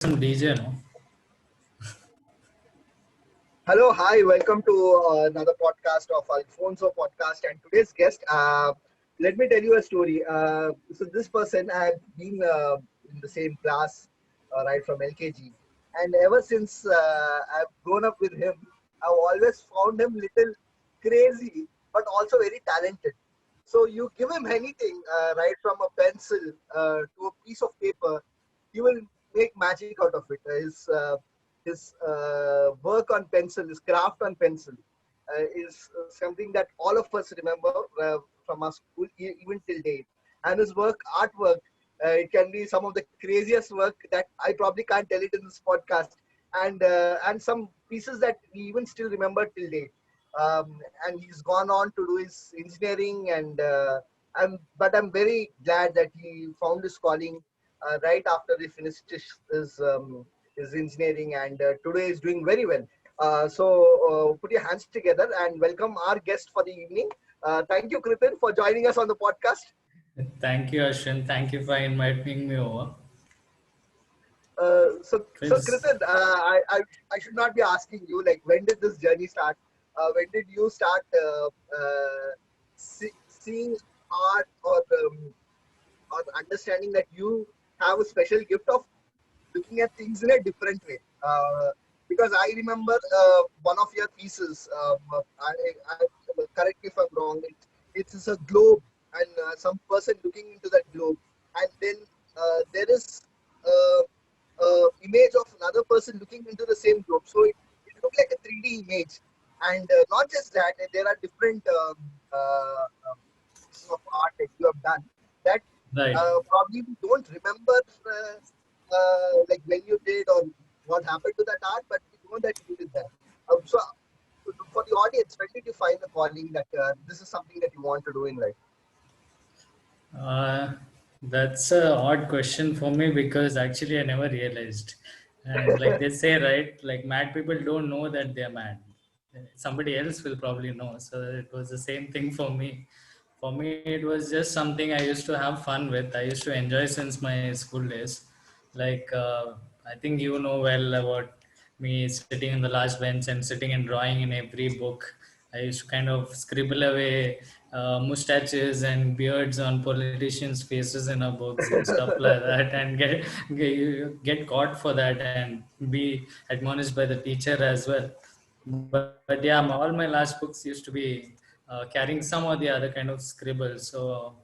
some DJ, no? Hello, hi, welcome to another podcast of Alfonso Podcast. And today's guest, let me tell you a story. So, this person, I've been in the same class right from LKG. And ever since I've grown up with him, I've always found him little crazy, but also very talented. So, you give him anything, right from a pencil to a piece of paper, he will make magic out of it. His work on pencil, his craft on pencil, is something that all of us remember from our school, even till date. And his work, artwork, it can be some of the craziest work that I probably can't tell it in this podcast, and some pieces that we even still remember till date. And he's gone on to do his engineering, and I'm very glad that he found his calling right after he finished his engineering, and today is doing very well. Put your hands together and welcome our guest for the evening. Thank you, Kritin, for joining us on the podcast. Thank you, Ashwin. Thank you for inviting me over. So It's, Kritin, I should not be asking you like when did this journey start? When did you start seeing art, or understanding that you have a special gift of looking at things in a different way. Because I remember one of your pieces. Correct me if I'm wrong. It is a globe, and some person looking into that globe, and then there is uh, image of another person looking into the same globe. So it looked like a 3D image, and not just that, there are different pieces of art that you have done that right. probably we don't remember like when you did or what happened to that art, but we know that you did that. So for the audience, when did you find the calling that this is something that you want to do in life? Uh, that's a odd question for me because actually I never realized. And like they say, right, like mad people don't know that they're mad. Somebody else will probably know. So it was the same thing for me. For me, it was just something I used to have fun with. I used to enjoy since my school days. Like, I think you know well about me sitting in the last bench and sitting and drawing in every book. I used to kind of scribble away mustaches and beards on politicians' faces in our books and stuff like that, and get caught for that and be admonished by the teacher as well. But yeah, all my last books used to be carrying some or the other kind of scribble. So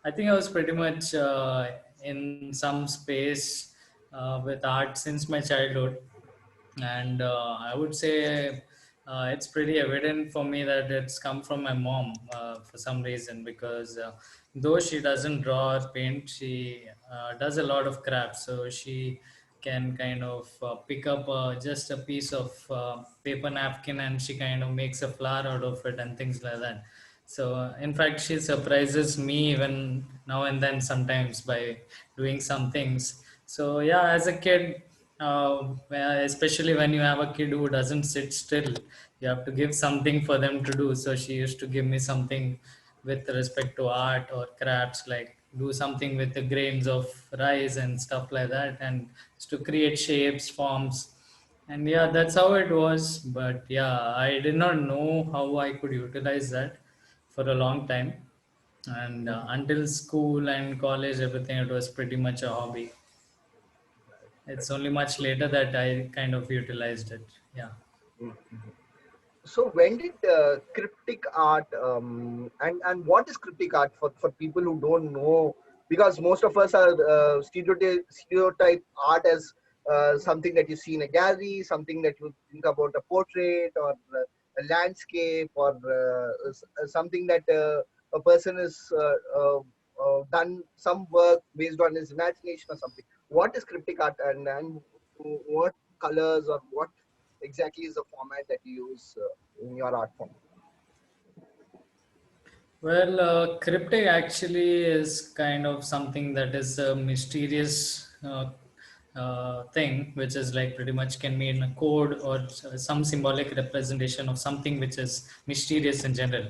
I think I was pretty much in some space with art since my childhood, and I would say it's pretty evident for me that it's come from my mom for some reason, because though she doesn't draw or paint, she does a lot of crafts. So she can kind of pick up just a piece of paper napkin, and she kind of makes a flower out of it and things like that. So in fact, she surprises me even now and then sometimes by doing some things. So yeah, as a kid, especially when you have a kid who doesn't sit still, you have to give something for them to do. So she used to give me something with respect to art or crafts, like do something with the grains of rice and stuff like that, and to create shapes, forms. And yeah, that's how it was. But yeah, I did not know how I could utilize that for a long time. And until school and college, everything, it was pretty much a hobby. It's only much later that I kind of utilized it. Yeah. So when did cryptic art, and what is cryptic art for people who don't know? Because most of us are stereotype art as something that you see in a gallery, something that you think about a portrait or a landscape, or something that a person is done some work based on his imagination or something. What is cryptic art, and what colors or what exactly is the format that you use in your art form? Well, cryptic actually is kind of something that is a mysterious thing, which is like pretty much can mean a code or some symbolic representation of something which is mysterious in general.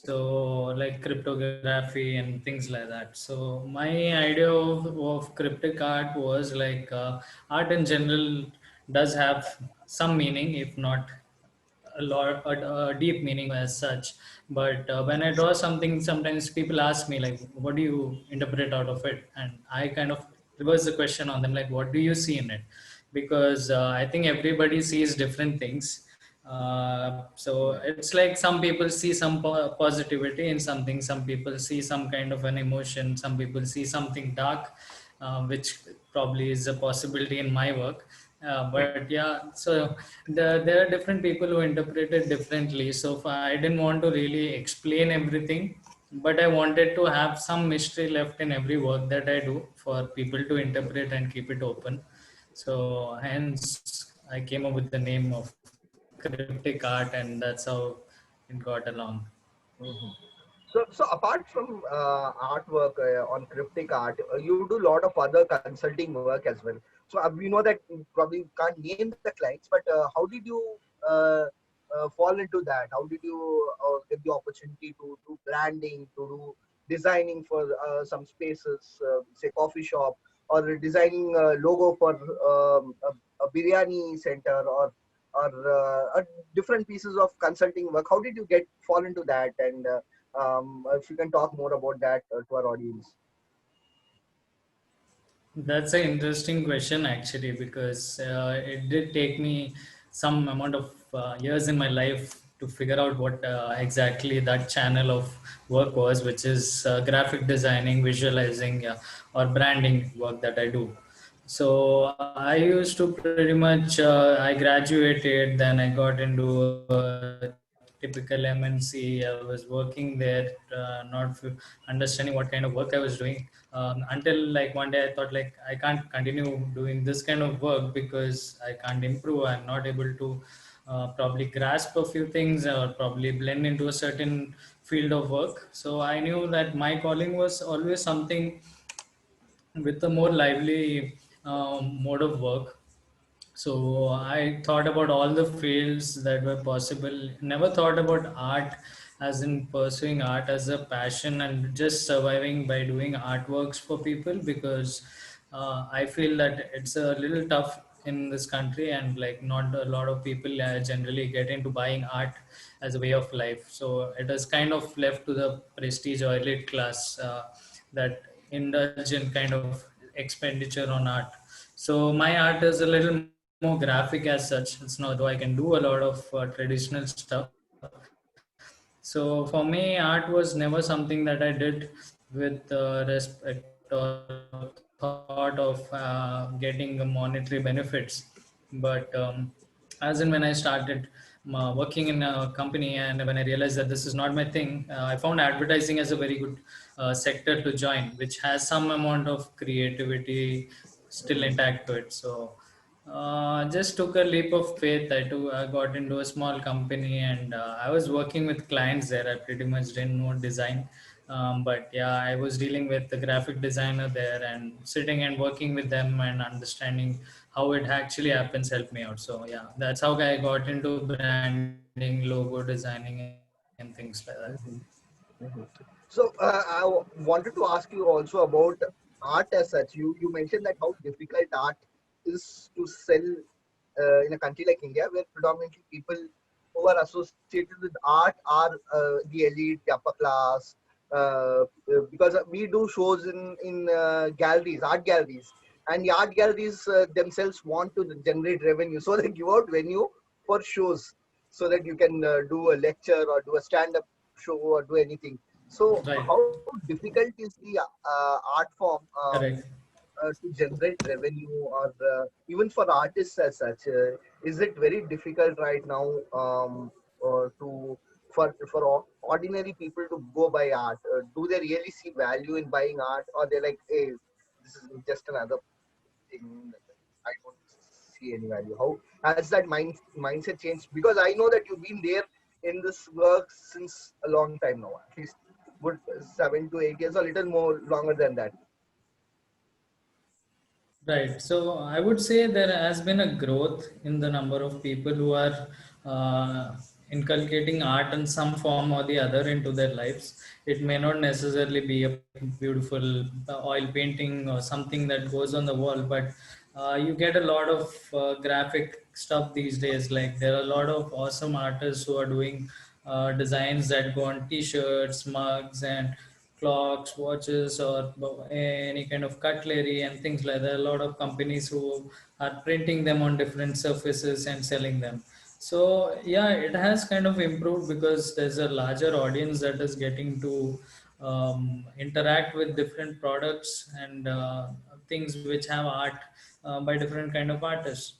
so like cryptography and things like that. So my idea of cryptic art was like art in general does have some meaning, if not a deep meaning as such. But when I draw something, sometimes people ask me like, what do you interpret out of it? And I kind of reverse the question on them, like, what do you see in it? Because I think everybody sees different things. So it's like some people see some positivity in something, some people see some kind of an emotion, some people see something dark, which probably is a possibility in my work. But yeah, so there are different people who interpret it differently. So I didn't want to really explain everything, but I wanted to have some mystery left in every work that I do for people to interpret and keep it open. So hence I came up with the name of cryptic art, and that's how it got along. Mhm. So apart from artwork on cryptic art, you do a lot of other consulting work as well. So we know that you probably can't name the clients, but how did you uh, fall into that? How did you get the opportunity to do branding, to do designing for some spaces, say coffee shop, or designing a logo for a biryani center, or different pieces of consulting work? How did you get fall into that? And if you can talk more about that to our audience. That's an interesting question actually, because it did take me some amount of years in my life to figure out what exactly that channel of work was, which is graphic designing, visualizing, or branding work that I do. So I used to pretty much, I graduated, then I got into a typical MNC. I was working there, understanding what kind of work I was doing, until like one day I thought like I can't continue doing this kind of work because I can't improve. I'm not able to probably grasp a few things or probably blend into a certain field of work. So I knew that my calling was always something with a more lively mode of work. So I thought about all the fields that were possible. Never thought about art as in pursuing art as a passion and just surviving by doing artworks for people, because I feel that it's a little tough in this country, and like not a lot of people generally get into buying art as a way of life. So it is kind of left to the prestige or elite class that indulge in kind of expenditure on art. So my art is a little more graphic as such. It's not, though I can do a lot of traditional stuff. So for me, art was never something that I did with respect or thought of getting monetary benefits. But as in when I started working in a company, and when I realized that this is not my thing, I found advertising as a very good sector to join, which has some amount of creativity still intact to it. So just took a leap of faith. I got into a small company, and I was working with clients there. I pretty much didn't know design. But yeah, I was dealing with the graphic designer there, and sitting and working with them and understanding how it actually happens helped me out. So yeah, that's how I got into branding, logo designing, and things like that. Mhm. Mhm. So wanted to ask you also about art as such. You mentioned that how difficult art is to sell in a country like India, where predominantly people who are associated with art are the elite, the upper class. Because we do shows in galleries, art galleries, and the art galleries themselves want to generate revenue, so they give out venue for shows, so that you can do a lecture or do a stand-up show or do anything. So, Right. how difficult is the art form Correct. to generate revenue, or even for artists as such? Is it very difficult right now to for ordinary people to go buy art? Do they really see value in buying art, or they're like, hey, this is just another thing? I don't see any value. How has that mindset changed? Because I know that you've been there in this work since a long time now, at least good 7 to 8 years, a little more longer than that. Right. So I would say there has been a growth in the number of people who are uh, inculcating art in some form or the other into their lives. It may not necessarily be a beautiful oil painting or something that goes on the wall, but you get a lot of graphic stuff these days. Like there are a lot of awesome artists who are doing designs that go on t-shirts, mugs, and clocks, watches, or any kind of cutlery and things like that. A lot of companies who are printing them on different surfaces and selling them. So yeah, it has kind of improved because there's a larger audience that is getting to interact with different products and things which have art by different kind of artists.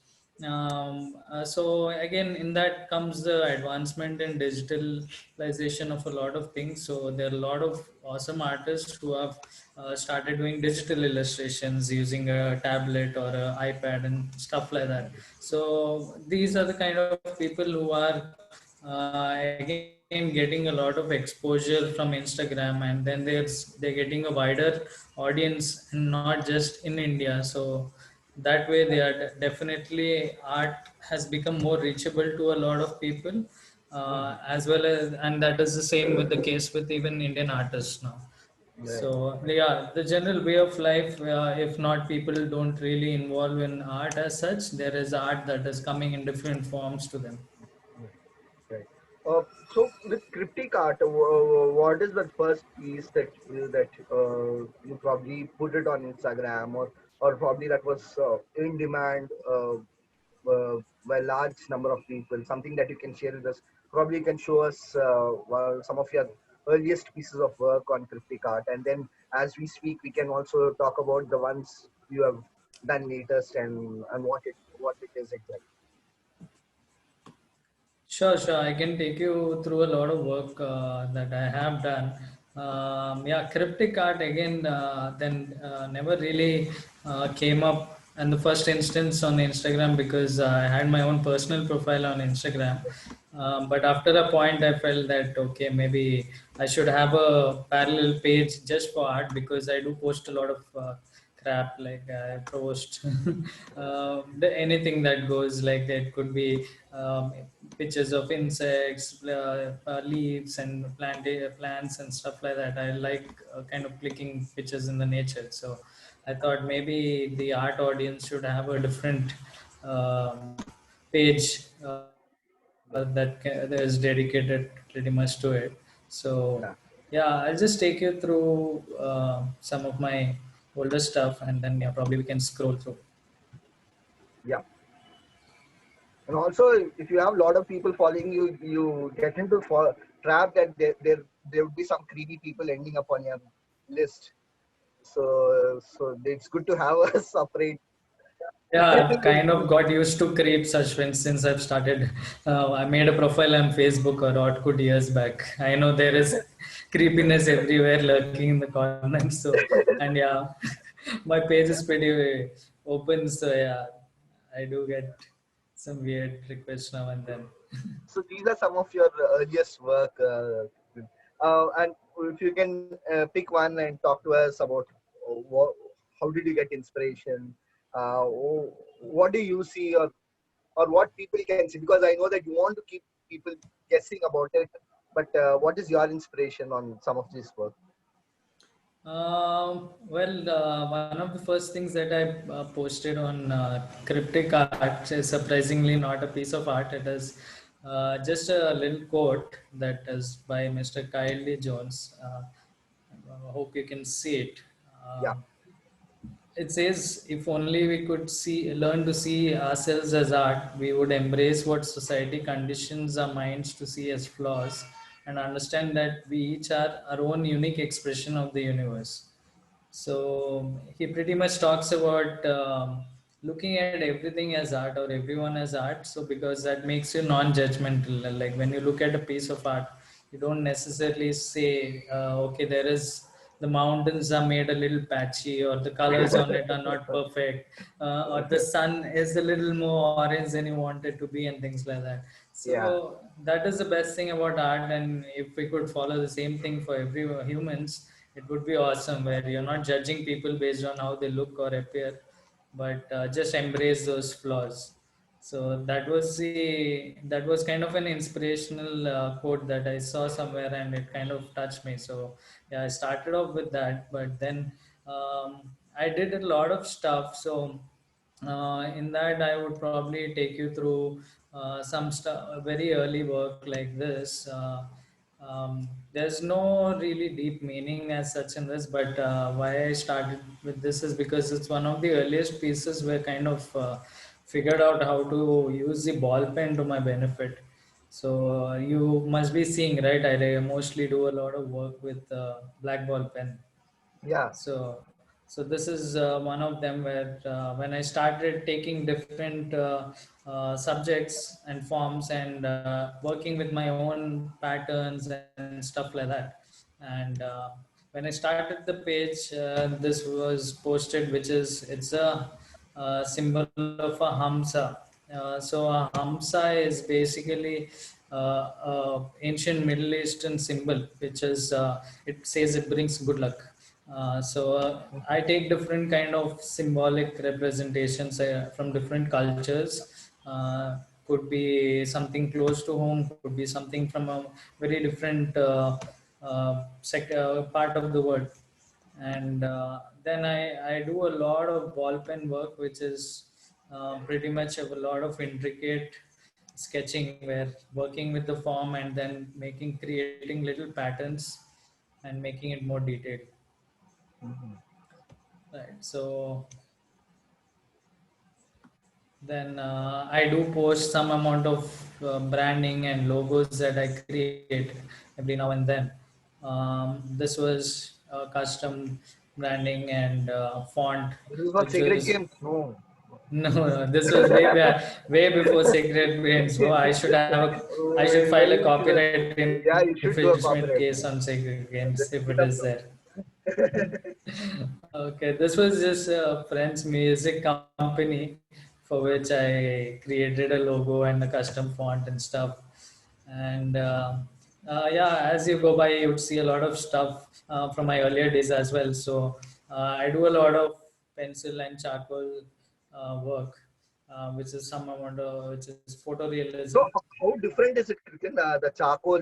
So again, in that comes the advancement in digitalization of a lot of things. So there are a lot of awesome artists who have started doing digital illustrations using a tablet or an iPad and stuff like that. So these are the kind of people who are again getting a lot of exposure from Instagram, and then they're getting a wider audience, and not just in India. So that way they are definitely art has become more reachable to a lot of people, Mhm. as well as, and that is the same with the case with even Indian artists now. Right. So yeah, the general way of life, if not people don't really involve in art as such, there is art that is coming in different forms to them. Right. So with cryptic art, what is the first piece that you probably put it on Instagram, or probably that was in demand by a large number of people? Something that you can share with us. Probably you can show us some of your earliest pieces of work on cryptic art, and then as we speak, we can also talk about the ones you have done latest and what it is exactly. Sure, sure. I can take you through a lot of work that I have done. Yeah, cryptic art again, then never really came up in the first instance on Instagram because I had my own personal profile on Instagram. But after a point, I felt that okay, maybe I should have a parallel page just for art because I do post a lot of crap. Like I post anything that goes. Like it could be pictures of insects, leaves, and plants and stuff like that. I like kind of clicking pictures in the nature. So I thought maybe the art audience should have a different page that is dedicated pretty much to it. So Yeah. yeah, I'll just take you through some of my older stuff, and then yeah, probably we can scroll through. Yeah. And also, if you have a lot of people following you, you get into trap that there would be some creepy people ending up on your list. So it's good to have a separate. Yeah, I've kind of got used to creep such things since I've started. I made a profile on Facebook or Orkut years back. I know there is creepiness everywhere lurking in the corners. So, and yeah, my page is pretty open. So, yeah, I do get some weird requests now and then. So these are some of your earliest work, and if you can pick one and talk to us about how did you get inspiration, what do you see, or what people can see, because I know that you want to keep people guessing about it, but what is your inspiration on some of this work? One of the first things that I posted on cryptic art is surprisingly not a piece of art. It is just a little quote that is by Mr. Kyle D. Jones. I hope you can see it. Yeah. It says, if only we could learn to see ourselves as art, we would embrace what society conditions our minds to see as flaws and understand that we each are our own unique expression of the universe. So he pretty much talks about looking at everything as art or everyone as art. So because that makes you non-judgmental. Like when you look at a piece of art, you don't necessarily say, okay, there is the mountains are made a little patchy, or the colors on it are not perfect, or the sun is a little more orange than you want it to be, and things like that. Yeah. So that is the best thing about art, and if we could follow the same thing for every humans, it would be awesome, where you're not judging people based on how they look or appear, but just embrace those flaws. So that was kind of an inspirational quote that I saw somewhere, and it kind of touched me. So yeah, I started off with that, but then I did a lot of stuff. So in that, I would probably take you through some stuff, very early work like this. There's no really deep meaning as such in this, but why I started with this is because it's one of the earliest pieces where kind of figured out how to use the ball pen to my benefit. So you must be seeing, right? I mostly do a lot of work with black ball pen. Yeah. So this is one of them where when I started taking different subjects and forms and working with my own patterns and stuff like that. And when I started the page, this was posted, which is it's a symbol of a Hamsa. So a Hamsa is basically ancient Middle Eastern symbol, which is it says it brings good luck. So I take different kind of symbolic representations from different cultures. Could be something close to home, could be something from a very different part of the world. And then I do a lot of ball pen work, which is pretty much a lot of intricate sketching, where working with the form and then creating little patterns and making it more detailed. Mhm. Right. So then I do post some amount of branding and logos that I create every now and then. This was custom branding and font, This is not which Sacred was Games. No. no, this was way before Sacred Games. Oh, I should Oh, file a maybe we should. copyright Yeah, you should infringement do a case copyright. on Sacred Games if Let's it pick is it up there. now. Okay, this was just a friend's music company for which I created a logo and a custom font and stuff. And yeah, as you go by, you would see a lot of stuff from my earlier days as well. So I do a lot of pencil and charcoal work, which is some amount of which is photorealism. So, how different is it, Kritin, the charcoal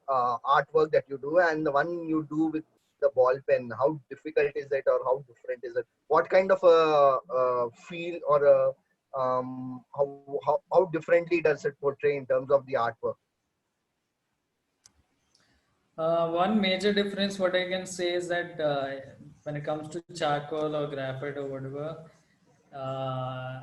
artwork that you do and the one you do with the ball pen? How difficult is it, or how different is it? What kind of a feel or how differently does it portray in terms of the artwork? One major difference, what I can say, is that when it comes to charcoal or graphite or whatever,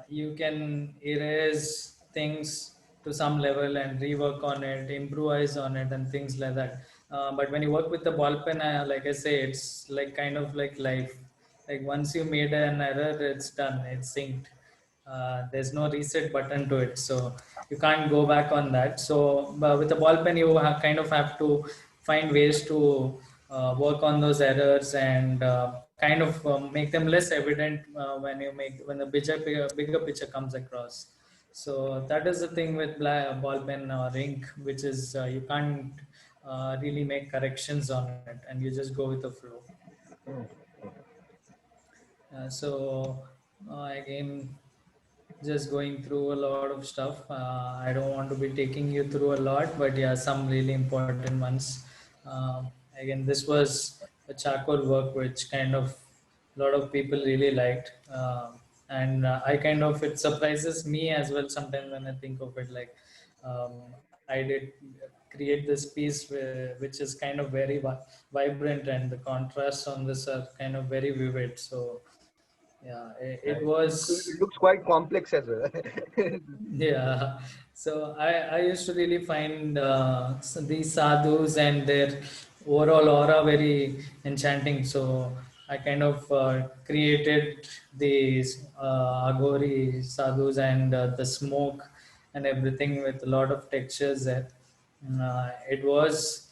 you can erase things to some level and rework on it, improvise on it, and things like that. But when you work with the ball pen, like I say, it's like kind of like life. Like once you made an error, it's done, it's synced. There's no reset button to it, so you can't go back on that. So with the ball pen, you kind of have to find ways to work on those errors and kind of make them less evident when the bigger picture comes across. So that is the thing with ball pen or ink, which is you can't really make corrections on it, and you just go with the flow. So again, just going through a lot of stuff. I don't want to be taking you through a lot, but yeah, some really important ones. Again, this was a charcoal work which kind of a lot of people really liked. And I kind of, it surprises me as well sometimes when I think of it. Like, I did create this piece which is kind of very vibrant, and the contrasts on this are kind of very vivid. So yeah, it Right. was. It looks quite complex as well. Yeah, so I used to really find these sadhus and their overall aura very enchanting. So I kind of created these Agori sadhus and the smoke and everything with a lot of textures there. It was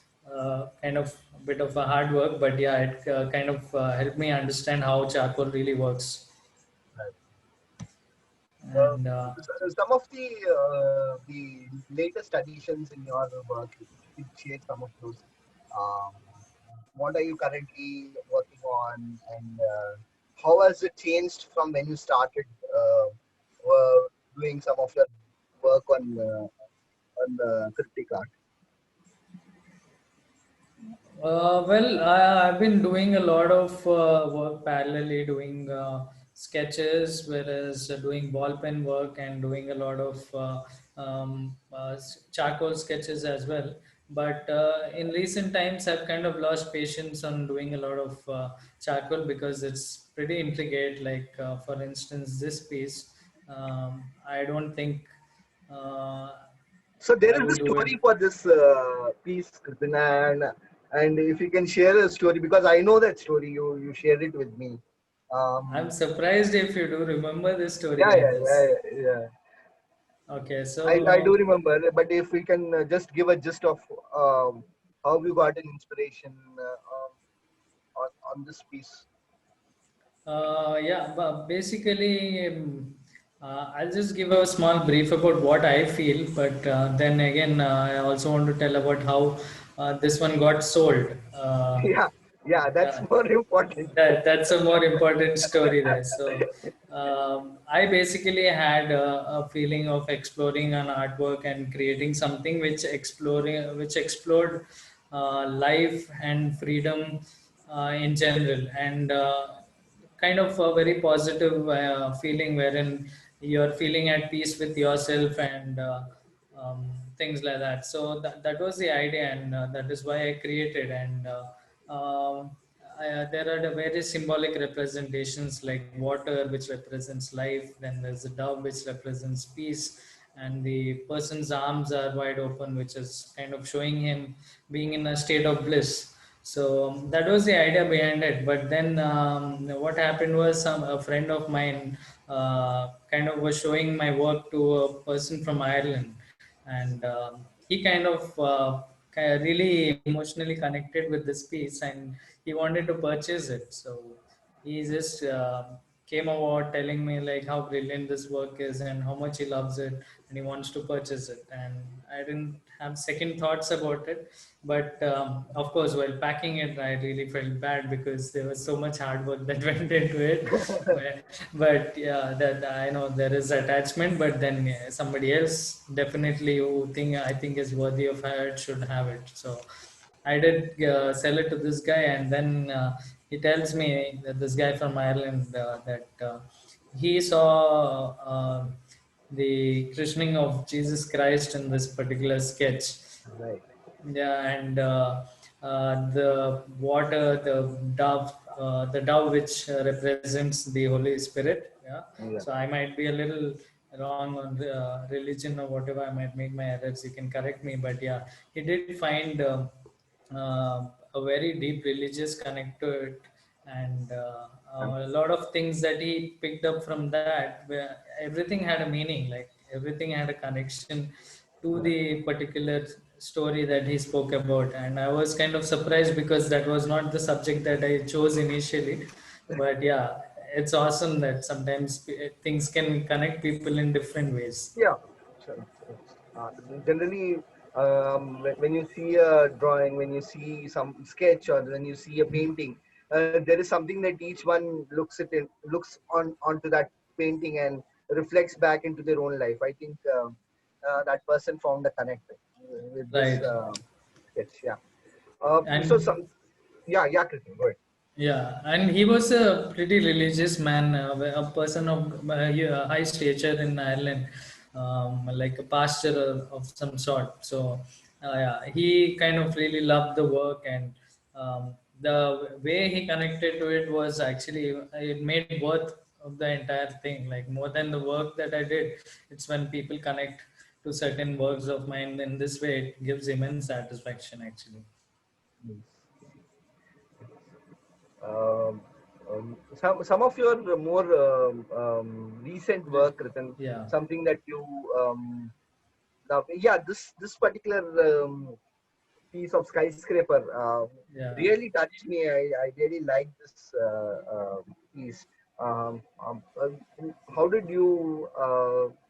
kind of a bit of a hard work, but yeah, it kind of helped me understand how charcoal really works. Uh, And some of the latest additions in your work, if you could share some of those. Um, what are you currently working on, and how has it changed from when you started doing some of your work on cryptic art? I've been doing a lot of work parallelly, doing sketches, whereas doing ball pen work and doing a lot of charcoal sketches as well. But in recent times, I've kind of lost patience on doing a lot of charcoal because it's pretty intricate. Like, for instance, this piece, I don't think uh, So there I is a would do it. story for this piece, Kritina, and if you can share a story, because I know that story, you shared it with me. I'm Um, surprised if you do remember this story, yeah, I yeah, yeah, guess. yeah. Okay, I do so remember, but if we can just give a gist of how you got an inspiration on this piece. yeah, but basically, I'll just give a small brief about what I feel, but then again, I also want to tell about how this one got sold. Yeah, yeah, that's Yeah, more important. that's a more important story there. So I basically had a feeling of exploring an artwork and creating something which explored life and freedom in general, and kind of a very positive feeling wherein you're feeling at peace with yourself and things like that. So that was the idea, and that is why I created. And there are the various symbolic representations like water, which represents life. Then there's a dove, which represents peace, and the person's arms are wide open, which is kind of showing him being in a state of bliss. So that was the idea behind it. But then what happened was a friend of mine kind of was showing my work to a person from Ireland, and he kind of really emotionally connected with this piece, and he wanted to purchase it. So he just came about telling me like how brilliant this work is and how much he loves it, and he wants to purchase it. And I didn't have second thoughts about it, but of course while packing it I really felt bad because there was so much hard work that went into it. But yeah, that I know there is attachment, but then yeah, somebody else definitely who think I think is worthy of it should have it. So I did sell it to this guy, and then he tells me that this guy from Ireland that he saw the christening of Jesus Christ in this particular sketch. Right. Yeah, and the water, the dove which represents the Holy Spirit. Yeah, Yeah. so I might be a little wrong on the religion or whatever. I might make my errors. You can correct me, but yeah, he did find a very deep religious connect to it, and a lot of things that he picked up from that. Where everything had a meaning, like everything had a connection to the particular story that he spoke about. And I was kind of surprised because that was not the subject that I chose initially. But yeah, it's awesome that sometimes things can connect people in different ways. Yeah. So, uh, Generally, when you see a drawing, when you see some sketch, or when you see a painting, there is something that each one looks onto that painting and reflects back into their own life. I think that person found a connect with this Right. sketch. Yeah. So And some. Yeah. Yeah. Kriti, go ahead. yeah, and he was a pretty religious man, a person of high stature in Ireland, like a pastor of some sort. So, yeah, he kind of really loved the work, and the way he connected to it was actually it made worth of the entire thing. Like more than the work that I did, it's when people connect to certain works of mine in this way, it gives immense satisfaction actually. Yes. Um, some of your more recent work written, Yeah, something that you love. Yeah, this particular piece of skyscraper yeah. really touched me. I really like this piece. How did you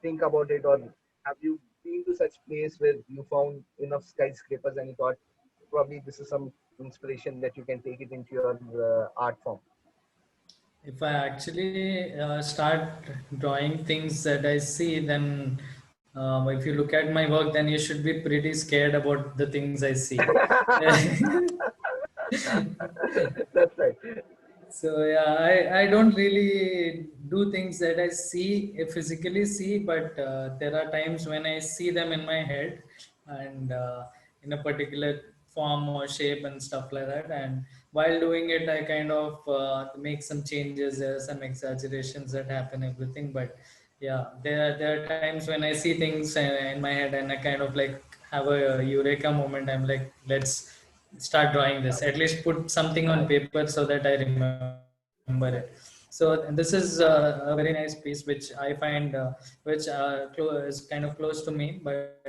think about it, or have you been to such place where you found enough skyscrapers and you thought probably this is some inspiration that you can take it into your art form? If I actually start drawing things that I see, then if you look at my work, then you should be pretty scared about the things I see. That's right. So yeah, I don't really do things that I see physically see, but there are times when I see them in my head and in a particular form or shape and stuff like that. And while doing it, I kind of make some changes. There are some exaggerations that happen, everything. But yeah, there are times when I see things in my head and I kind of like have a eureka moment. I'm like, let's start drawing this. At least put something on Nice. paper so that I remember it. So this is a very nice piece which I find which is kind of close to me. But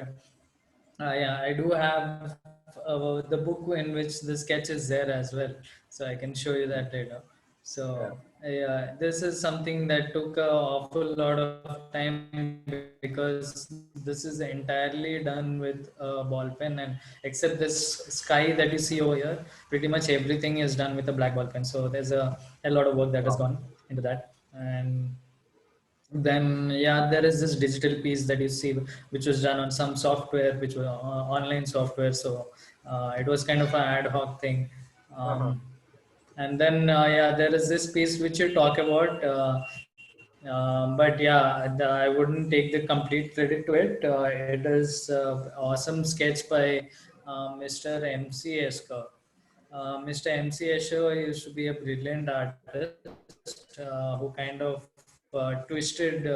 yeah, I do have the book in which the sketch is there as well, so I can show you that later. Yeah. So yeah, this is something that took an awful lot of time because this is entirely done with a ball pen, and except this sky that you see over here, pretty much everything is done with a black ball pen. So there's a lot of work that has Wow. gone into that. And then yeah, there is this digital piece that you see which was done on some software, which was online software. So it was kind of an ad hoc thing. Uh-huh. And then yeah, there is this piece which you talk about, but yeah, I wouldn't take the complete credit to it. It is awesome sketch by Mr. MC Esker. Mr. MC Escher used to be a brilliant artist who kind of twisted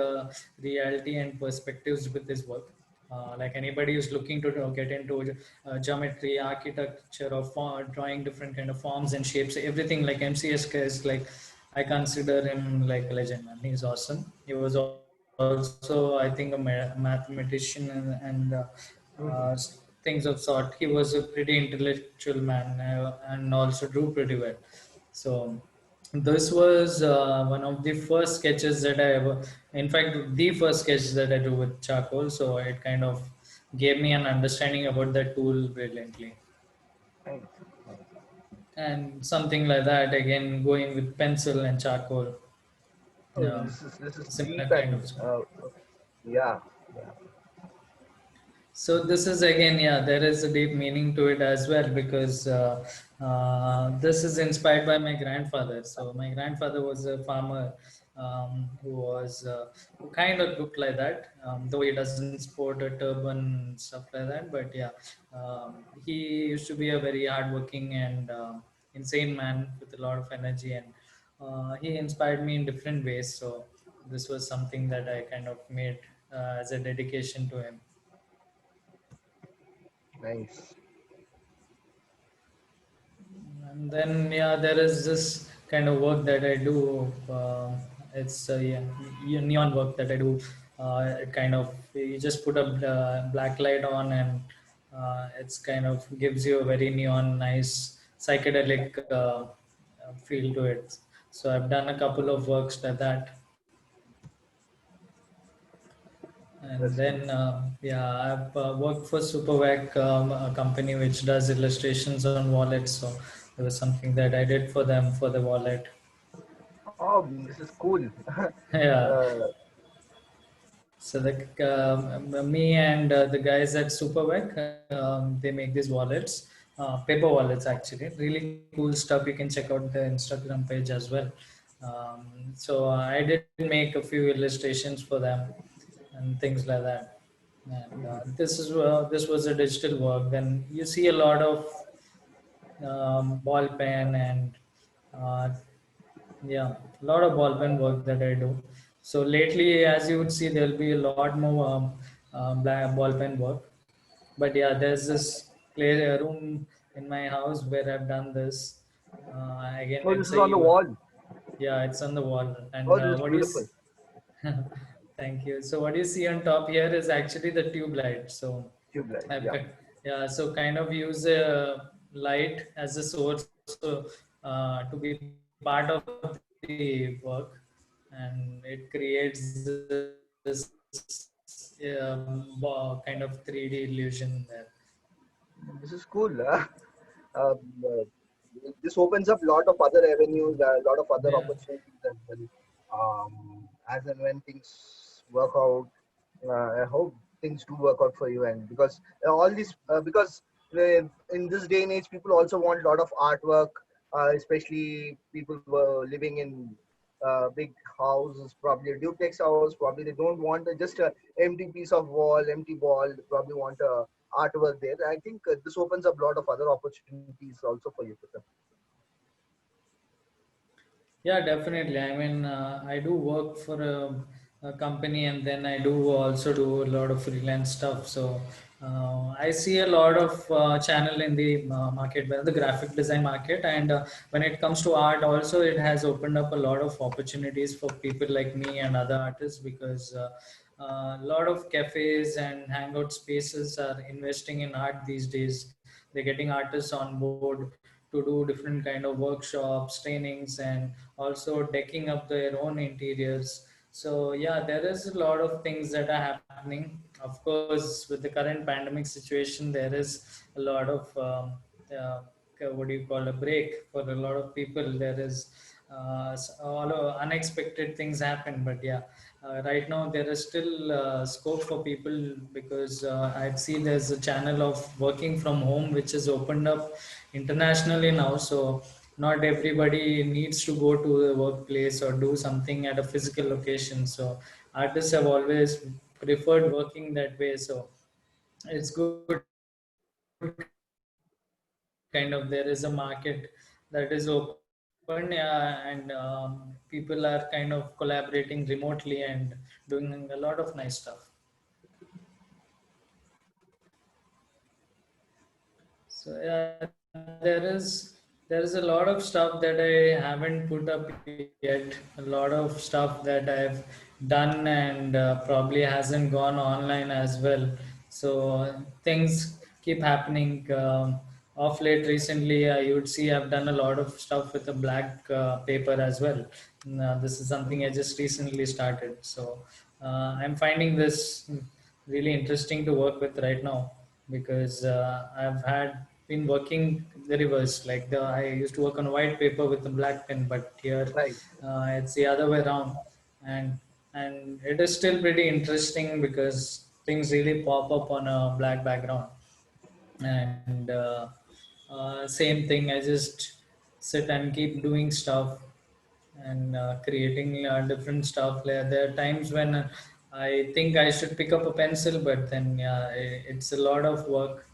reality and perspectives with his work. Like anybody who's looking to get into geometry, architecture, or drawing different kind of forms and shapes, everything, like MCSK is like, I consider him like a legend, man. He's awesome. He was also, I think, a mathematician and Hmm. things of sort. He was a pretty intellectual man and also drew pretty well. So this was one of the first sketches that I ever, in fact, the first sketch that I drew with charcoal. So it kind of gave me an understanding about that tool brilliantly. Nice. Nice. And something like that, again, going with pencil and charcoal, Oh, um, this is similar deep kind and of. yeah. Yeah. So this is again, yeah, there is a deep meaning to it as well because this is inspired by my grandfather. So my grandfather was a farmer who kind of looked like that, though he doesn't sport a turban and stuff like that. But yeah, he used to be a very hardworking and insane man with a lot of energy, and he inspired me in different ways. So this was something that I kind of made as a dedication to him. Nice. And then yeah, there is this kind of work that I do. It's yeah, neon work that I do. It kind of, you just put a black light on, and it's kind of gives you a very neon, nice psychedelic feel to it. So I've done a couple of works like that. And That's then nice. yeah, I've worked for Supervac, a company which does illustrations on wallets. So it was something that I did for them for the wallet. Oh, this is cool. Yeah. uh, So me and the guys at Supervac, they make these wallets, paper wallets actually. Really cool stuff. You can check out the Instagram page as well. So I did make a few illustrations for them and things like that. And this was a digital work. Then you see a lot of ball pen and uh, yeah, a lot of ball pen work that I do. So lately, as you would see, there'll be a lot more black ball pen work. But yeah, there's this play room in my house where I've done this. Again, oh, this it's is on the wall. yeah, it's on the wall. And Oh, this is what do you beautiful. thank you. So what you see on top here is actually the tube light. So Tube light. I've Yeah. got, yeah, so kind of use a light as a source to be part of the work, and it creates this kind of 3D illusion there. This is cool. Um, uh, this opens up a lot of other avenues, a lot of other Yeah. opportunities as well. As and when things work out, I hope things do work out for you. And because all these, because in this day and age, people also want a lot of artwork, especially people were living in big houses, probably a duplex house. Probably they don't want just a empty piece of wall, empty wall. They probably want a artwork there. I think this opens up a lot of other opportunities also for you. Pratham. Yeah, definitely. I mean, I do work for a company, and then I do also do a lot of freelance stuff. So I see a lot of channel in the market, well, the graphic design market, and when it comes to art, also it has opened up a lot of opportunities for people like me and other artists, because a lot of cafes and hangout spaces are investing in art these days. They're getting artists on board to do different kind of workshops, trainings, and also decking up their own interiors. So yeah, there is a lot of things that are happening. Of course, with the current pandemic situation, there is a lot of uh, what do you call, a break for a lot of people. There is all unexpected things happen, but yeah, right now there is still scope for people, because I see there's a channel of working from home which is opened up internationally now. So not everybody needs to go to the workplace or do something at a physical location. So artists have always preferred working that way. So it's good, kind of there is a market that is open, yeah, and people are kind of collaborating remotely and doing a lot of nice stuff. So yeah, there is a lot of stuff that I haven't put up yet. A lot of stuff that I've done and probably hasn't gone online as well. So things keep happening. Of late, recently, you would see I've done a lot of stuff with a black paper as well. This is something I just recently started. So I'm finding this really interesting to work with right now, because I've had been working the reverse. Like I used to work on white paper with a black pen, but here Right. it's the other way around, and it is still pretty interesting because things really pop up on a black background. And same thing, I just sit and keep doing stuff and creating different stuff. There are times when I think I should pick up a pencil, but then yeah, it's a lot of work.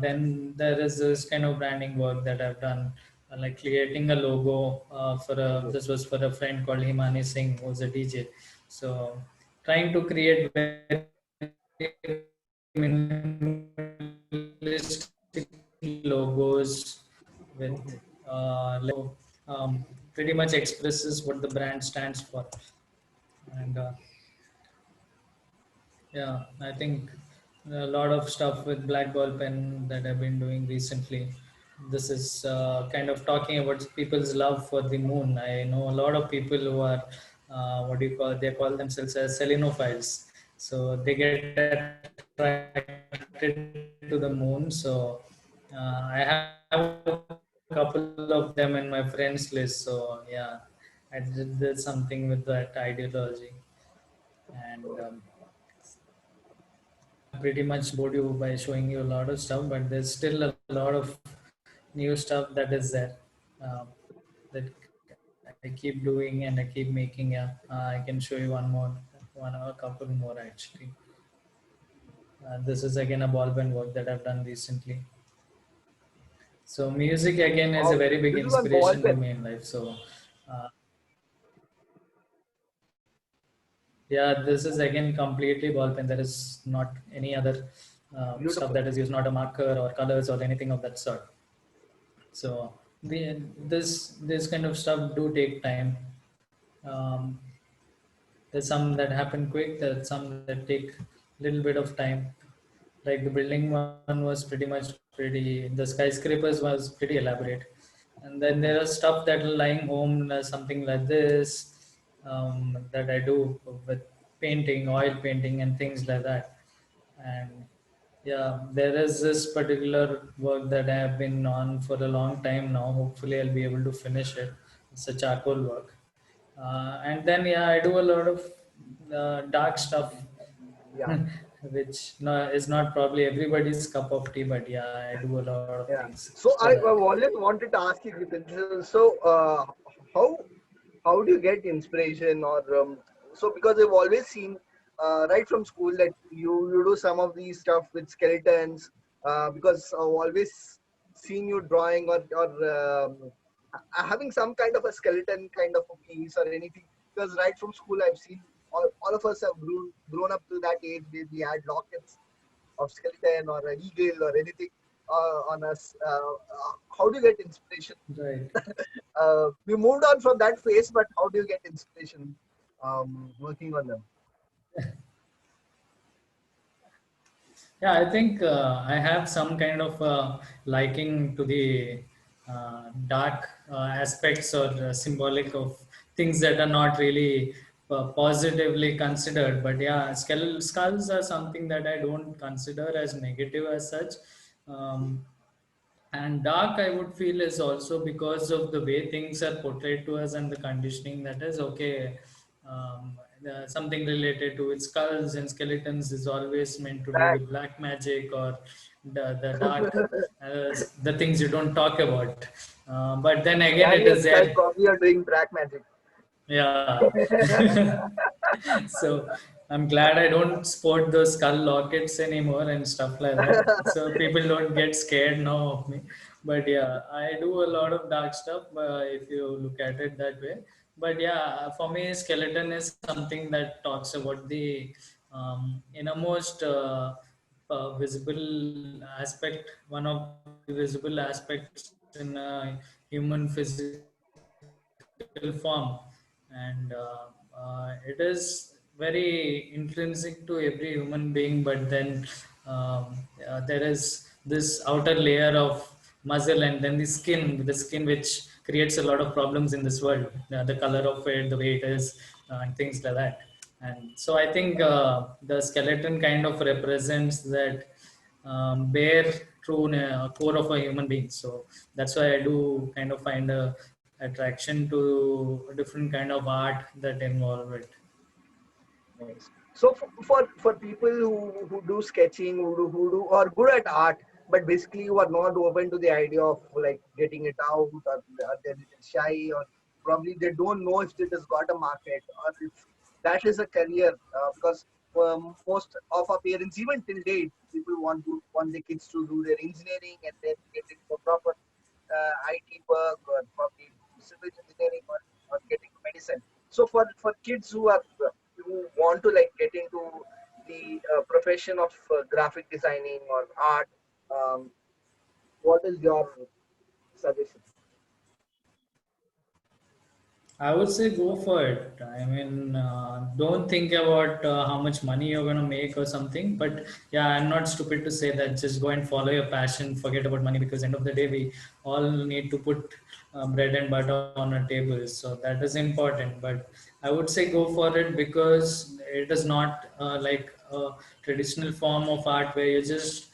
Then there is this kind of branding work that I've done, like creating a logo for a. Okay. This was for a friend called Himani Singh, who's a DJ. So trying to create very minimalistic logos with Mhm. pretty much expresses what the brand stands for. And yeah, I think a lot of stuff with black ball pen that I've been doing recently. This is kind of talking about people's love for the moon. I know a lot of people who are what do you call? They call themselves as selenophiles. So they get attracted to the moon. So I have a couple of them in my friends list. So yeah, I did something with that ideology, and I pretty much bored you by showing you a lot of stuff, but there's still a lot of new stuff that is there, um, that I keep doing and I keep making. Yeah, I can show you one more, one or a couple more actually. This is again a ball pen work that I've done recently. So music again is a Wow. very big This is on ball inspiration to pen. me in life. So uh, yeah, this is again completely ball pen. There is not any other stuff Beautiful. that is used, not a marker or colors or anything of that sort. So this kind of stuff do take time. Um, there's some that happen quick. There's some that take little bit of time. Like the building one was pretty. The skyscrapers was pretty elaborate, and then there are stuff that are lying home, something like this, that I do with painting, oil painting, and things like that. And Yeah, there is this particular work that I have been on for a long time now. Hopefully, I'll be able to finish it. It's a charcoal work. And then, yeah, I do a lot of dark stuff, Yeah, which no, is not probably everybody's cup of tea, but yeah, I do a lot of yeah. things So for I've that. always wanted to ask you, Kritan, so how how do you get inspiration or so because I've always seen right from school that you do some of these stuff with skeletons because I've always seen you drawing or having some kind of a skeleton kind of a piece or anything because right from school I've seen all of us have grown up to that age where we had lockets of skeleton or an eagle or anything on us. How do you get inspiration? Right. We moved on from that phase, but how do you get inspiration working on them? Yeah, I think I have some kind of liking to the dark aspects or symbolic of things that are not really positively considered. But yeah, skulls are something that I don't consider as negative as such. Um, and dark, I would feel, is also because of the way things are portrayed to us and the conditioning that is okay. Something related to its skulls and skeletons is always meant to do Black. with black magic or the dark, the things you don't talk about. But then again, it Daniel is Sky there. probably are doing black magic. Yeah. So I'm glad I don't sport those skull lockets anymore and stuff like that. So people don't get scared now of me. But yeah, I do a lot of dark stuff if you look at it that way. But yeah, for me, skeleton is something that talks about the innermost visible aspect, one of the visible aspects in a human physical form, and it is very intrinsic to every human being. But then there is this outer layer of muscle, and then the skin which creates a lot of problems in this world, the color of it, the way it is, and things like that. And so I think the skeleton kind of represents that bare true core of a human being. So that's why I do kind of find a attraction to a different kind of art that involve it. Nice. So for people who do sketching, who do or good at art, but basically who are not open to the idea of like getting it out or they're a little shy or probably they don't know if it has got a market or if that is a career because most of our parents, even till date, people want their kids to do their engineering and then get into proper IT work or probably civil engineering or getting medicine. So for kids who want to like get into the profession of graphic designing or art, um, what is your suggestion? I would say go for it. I mean, don't think about how much money you're going to make or something. But yeah, I'm not stupid to say that just go and follow your passion, forget about money, because end of the day, we all need to put bread and butter on a table. So that is important. But I would say go for it because it is not like a traditional form of art where you're just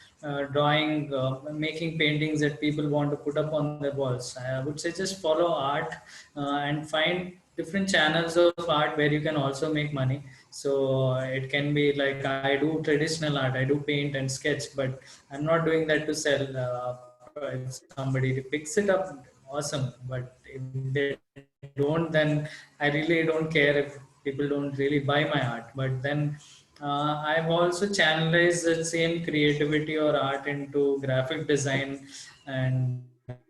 drawing, making paintings that people want to put up on their walls. I would say just follow art and find different channels of art where you can also make money. So it can be like I do traditional art, I do paint and sketch, but I'm not doing that to sell. If somebody picks it up, awesome. But if they don't, then I really don't care if people don't really buy my art. But then I've also channelized that same creativity or art into graphic design and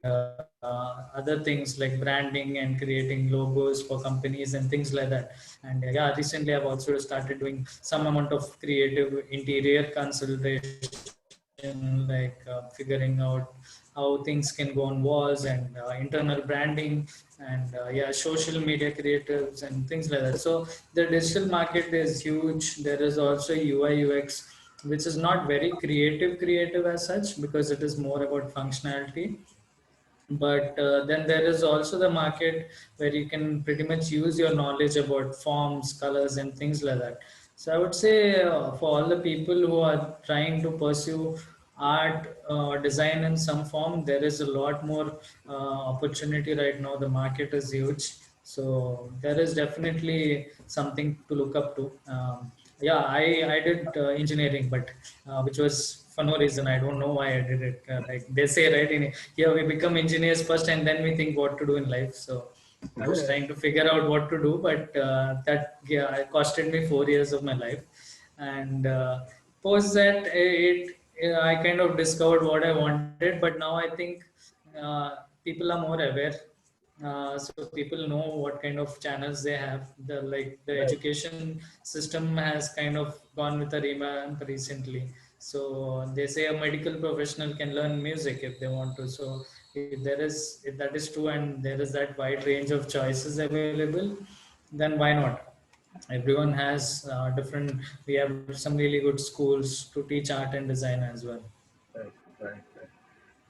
other things like branding and creating logos for companies and things like that. And yeah, recently I've also started doing some amount of creative interior consultation, like figuring out how things can go on walls and internal branding and yeah, social media creatives and things like that. So the digital market is huge. There is also UI UX, which is not very creative as such because it is more about functionality. But then there is also the market where you can pretty much use your knowledge about forms, colors, and things like that. So I would say for all the people who are trying to pursue art or design in some form, there is a lot more opportunity right now. The market is huge, so there is definitely something to look up to. Yeah, I did engineering, but which was for no reason. I don't know why I did it. Like they say, right? Here we become engineers first, and then we think what to do in life. So I was trying to figure out what to do, but that yeah, it costed me 4 years of my life. And post that, I kind of discovered what I wanted. But now I think people are more aware. So people know what kind of channels they have. The Right. education system has kind of gone with a revamp recently. So they say a medical professional can learn music if they want to. So if that is true and there is that wide range of choices available, then why not? Everyone has different. We have some really good schools to teach art and design as well. Right. Right. Right.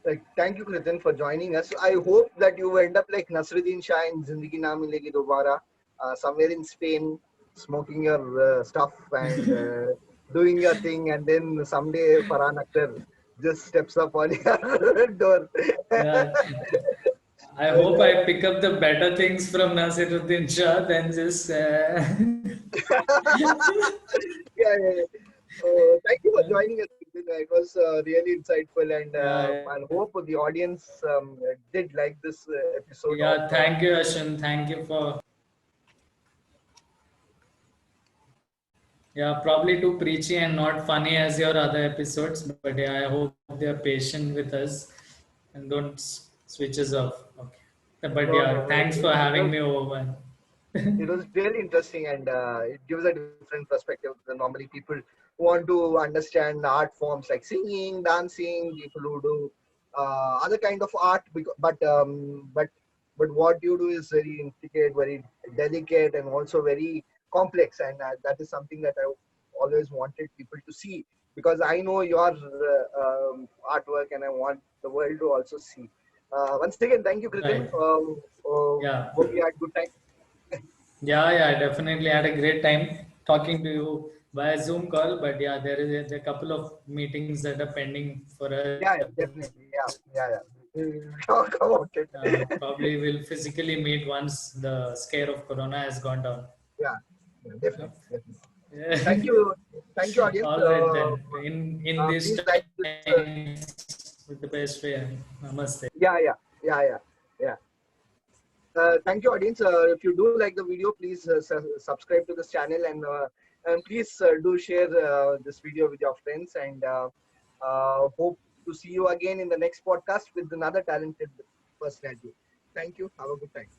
Like, thank you, Kritin, for joining us. I hope that you end up like Nasruddin Shah in Zindagi Na Milegi Dobara, somewhere in Spain, smoking your stuff and doing your thing, and then someday Farhan Akhtar just steps up on your door. Yeah, I And, hope I pick up the better things from Nasiruddin Shah than just. yeah, yeah, yeah. So, thank you for joining us, Kritin. It was really insightful, Yeah, and hope the audience did like this episode of. yeah. Thank you, Ashwin. Thank you for. Yeah, probably too preachy and not funny as your other episodes, but yeah, I hope they're patient with us and don't switch us off. Okay. But No, yeah, no, thanks for having me over. it was really interesting, and it gives a different perspective. Normally, people want to understand art forms like singing, dancing, people who do other kind of art, but what you do is very intricate, very delicate, and also very complex, and that is something that I always wanted people to see, because I know your artwork, and I want the world to also see. Once again, thank you, Kritin. Right. Yeah. Hope you had good time. Yeah, yeah, I definitely had a great time talking to you via Zoom call. But yeah, there are a couple of meetings that are pending for Yeah, yeah, us. definitely. Yeah, yeah, yeah. We'll talk about it. Probably we'll physically meet once the scare of Corona has gone down. Yeah, yeah, definitely, Yep. definitely. Yeah. Thank you, audience. All right then. In this Please like this. time, with the best way. Namaste. Yeah, yeah, yeah, yeah, yeah. Thank you, audience. If you do like the video, please subscribe to this channel, and please do share this video with your friends. And hope to see you again in the next podcast with another talented personality. Thank you. Have a good time.